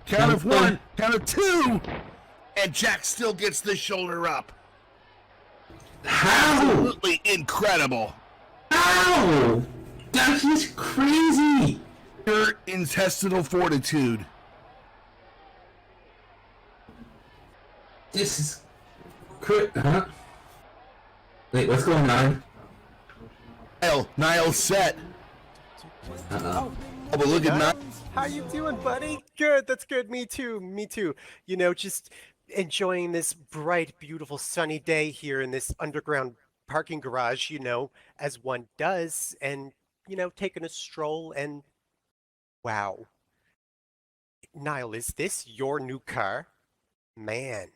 Count of one, count of two, and Jack still gets the shoulder up. How? Absolutely incredible. How? That is crazy. Pure intestinal fortitude. This is... Huh? Wait, what's going on? Nile's set. Uh-oh. Oh, but look at Nyle. How you doing, buddy? Good, that's good. Me too, me too. You know, just enjoying this bright, beautiful, sunny day here in this underground parking garage, you know, as one does, and, you know, taking a stroll and... Wow. Nyle, is this your new car? Man,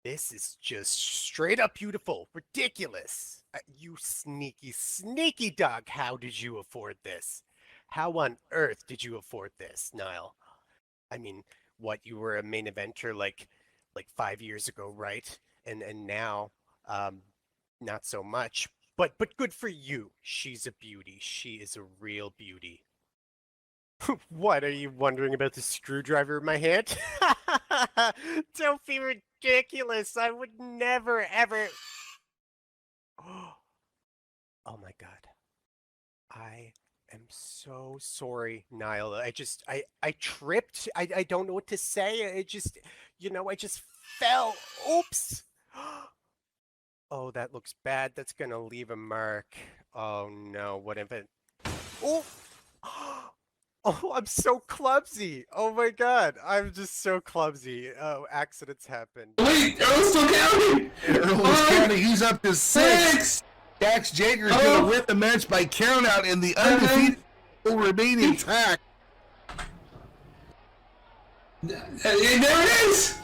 this is just straight up beautiful. Ridiculous. You sneaky, sneaky dog. How did you afford this? How on earth did you afford this, Nyle? I mean, what, you were a main eventer like 5 years ago, right? And now, not so much. But good for you. She's a beauty. She is a real beauty. What, are you wondering about the screwdriver in my hand? Don't be ridiculous. I would never, ever... Oh my God. I am so sorry, Nyle. I tripped. I don't know what to say. I just, you know, I just fell. Oops. Oh, that looks bad. That's gonna leave a mark. Oh no, what if it... Oh! Oh, I'm so clumsy. Oh my God, I'm just so clumsy. Oh, accidents happen. Wait, Earl's still counting! Earl's counting. He's up to 6. Dax Jager's going to win the match by count out, and the undefeated will remain intact. There it is!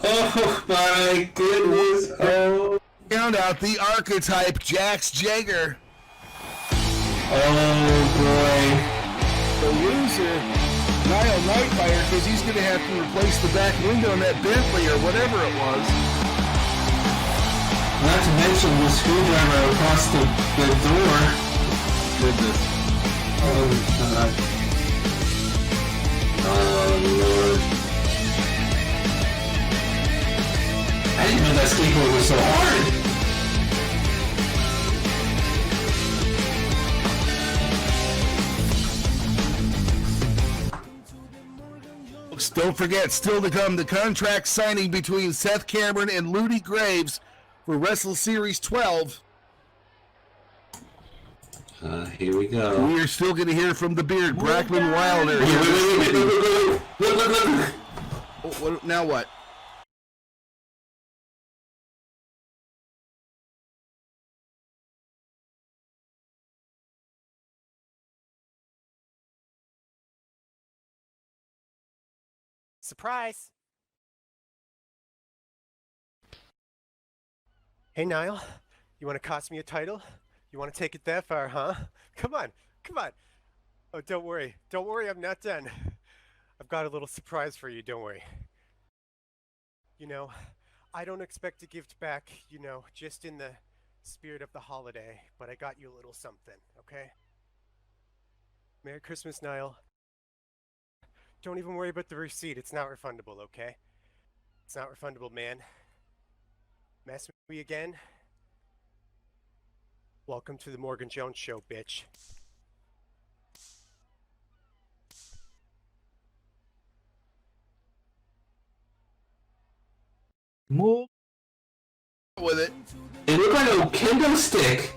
Oh my goodness. Oh. Count out the archetype, Jax Jager. Oh boy. The loser, Nyle Nightfire, because he's going to have to replace the back window in that Bentley or whatever it was. Not to mention the screwdriver across the door. Goodness. Oh God. Oh Lord. I didn't know that skateboard was so hard. Don't forget, still to come, the contract signing between Seth Cameron and Ludi Graves for Wrestle Series 12. Here we go. We are still going to hear from the Beard, Brackman Wilder. Look. Now what? Surprise! Hey, Nyle, you want to cost me a title? You want to take it that far, huh? Come on, come on. Oh, don't worry, I'm not done. I've got a little surprise for you, don't worry. You know, I don't expect a gift back, you know, just in the spirit of the holiday, but I got you a little something, okay? Merry Christmas, Nyle. Don't even worry about the receipt. It's not refundable, okay? It's not refundable, man. Mess with me again? Welcome to the Morgan Jones Show, bitch. Move with it. It looked like a kendo stick.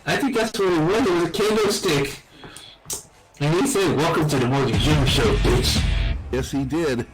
I think that's what it was. It was a kendo stick. And he said, "Welcome to the Morgan Jones Show, bitch." Yes, he did.